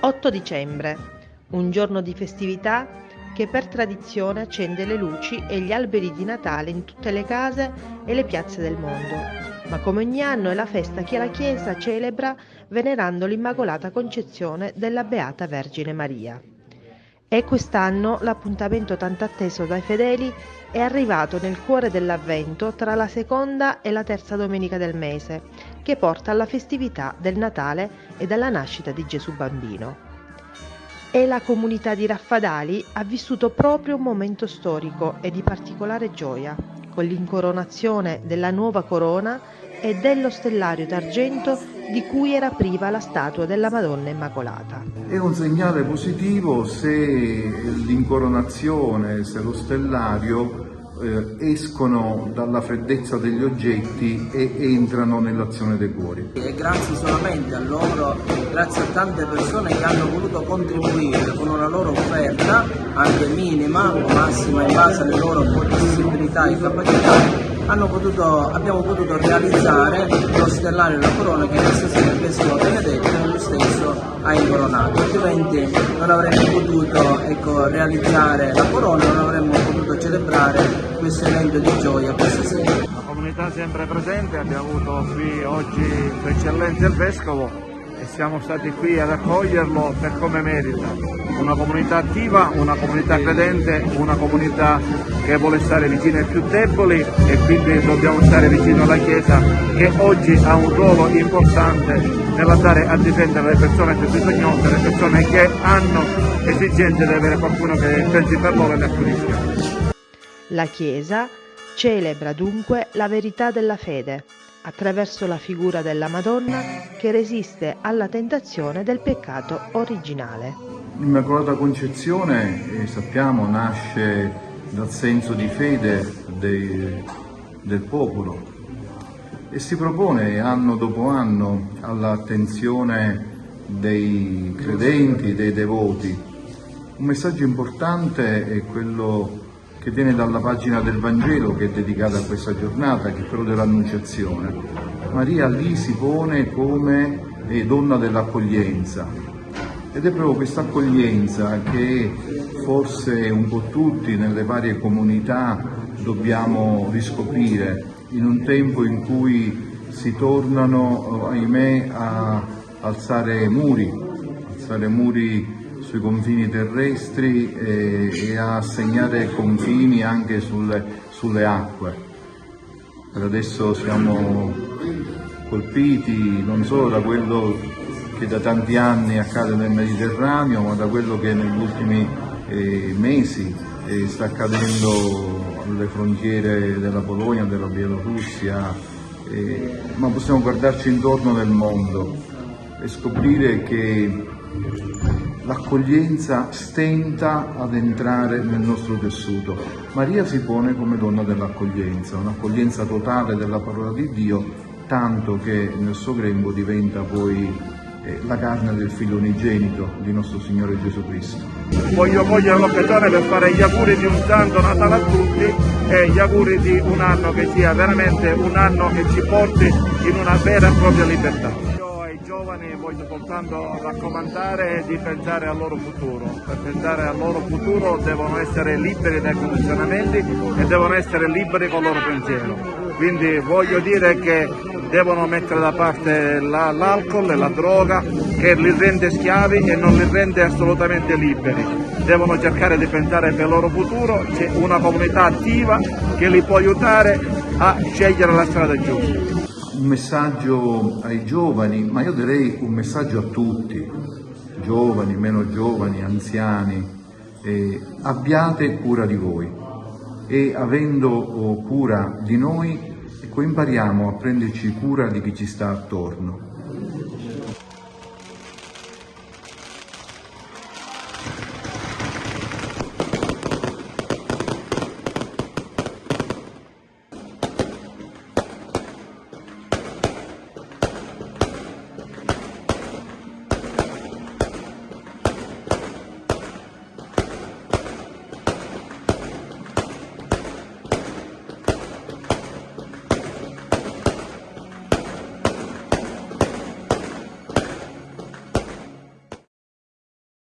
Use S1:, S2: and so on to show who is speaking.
S1: 8 dicembre, un giorno di festività che per tradizione accende le luci e gli alberi di Natale in tutte le case e le piazze del mondo, ma come ogni anno è la festa che la Chiesa celebra venerando l'Immacolata Concezione della Beata Vergine Maria. E quest'anno l'appuntamento tanto atteso dai fedeli è arrivato nel cuore dell'Avvento tra la seconda e la terza domenica del mese, che porta alla festività del Natale e alla nascita di Gesù Bambino. E la comunità di Raffadali ha vissuto proprio un momento storico e di particolare gioia, con l'incoronazione della nuova corona e dello stellario d'argento di cui era priva la statua della Madonna Immacolata.
S2: È un segnale positivo se l'incoronazione, se lo stellario escono dalla freddezza degli oggetti e entrano nell'azione dei cuori.
S3: E grazie solamente a loro, grazie a tante persone che hanno voluto contribuire con una loro offerta, anche minima o massima in base alle loro possibilità e capacità, abbiamo potuto realizzare lo stellario e la corona che questa sera il Vescovo Benedetto lui stesso ha incoronato, altrimenti non avremmo potuto realizzare la corona, non avremmo potuto celebrare questo evento di gioia questa sera.
S4: La comunità è sempre presente, abbiamo avuto qui oggi Sua Eccellenza il Vescovo e siamo stati qui ad accoglierlo per come merita. Una comunità attiva, una comunità credente, una comunità che vuole stare vicino ai più deboli e quindi dobbiamo stare vicino alla Chiesa che oggi ha un ruolo importante nell'andare a difendere le persone più bisognose, le persone che hanno esigenze di avere qualcuno che pensi per loro e le accudisca.
S1: La Chiesa celebra dunque la verità della fede attraverso la figura della Madonna che resiste alla tentazione del peccato originale.
S2: L'Immacolata Concezione, sappiamo, nasce dal senso di fede del popolo e si propone anno dopo anno all'attenzione dei credenti, dei devoti. Un messaggio importante è quello che viene dalla pagina del Vangelo che è dedicata a questa giornata, che è quello dell'Annunciazione. Maria lì si pone come donna dell'accoglienza ed è proprio questa accoglienza che forse un po' tutti nelle varie comunità dobbiamo riscoprire in un tempo in cui si tornano, ahimè, a alzare muri sui confini terrestri e a segnare confini anche sulle acque. Per adesso siamo colpiti non solo da quello che da tanti anni accade nel Mediterraneo, ma da quello che negli ultimi mesi sta accadendo alle frontiere della Polonia, della Bielorussia, ma possiamo guardarci intorno nel mondo e scoprire che l'accoglienza stenta ad entrare nel nostro tessuto. Maria si pone come donna dell'accoglienza, un'accoglienza totale della parola di Dio, tanto che nel suo grembo diventa poi la carne del Figlio unigenito di nostro Signore Gesù Cristo.
S4: Voglio cogliere l'occasione per fare gli auguri di un santo Natale a tutti e gli auguri di un anno che sia veramente un anno che ci porti in una vera e propria libertà. Giovani voglio soltanto raccomandare di pensare al loro futuro. Per pensare al loro futuro devono essere liberi dai condizionamenti e devono essere liberi con il loro pensiero. Quindi voglio dire che devono mettere da parte l'alcol e la droga che li rende schiavi e non li rende assolutamente liberi. Devono cercare di pensare per il loro futuro, c'è una comunità attiva che li può aiutare a scegliere la strada giusta.
S2: Un messaggio ai giovani, ma io direi un messaggio a tutti, giovani, meno giovani, anziani, abbiate cura di voi e avendo cura di noi, ecco, impariamo a prenderci cura di chi ci sta attorno.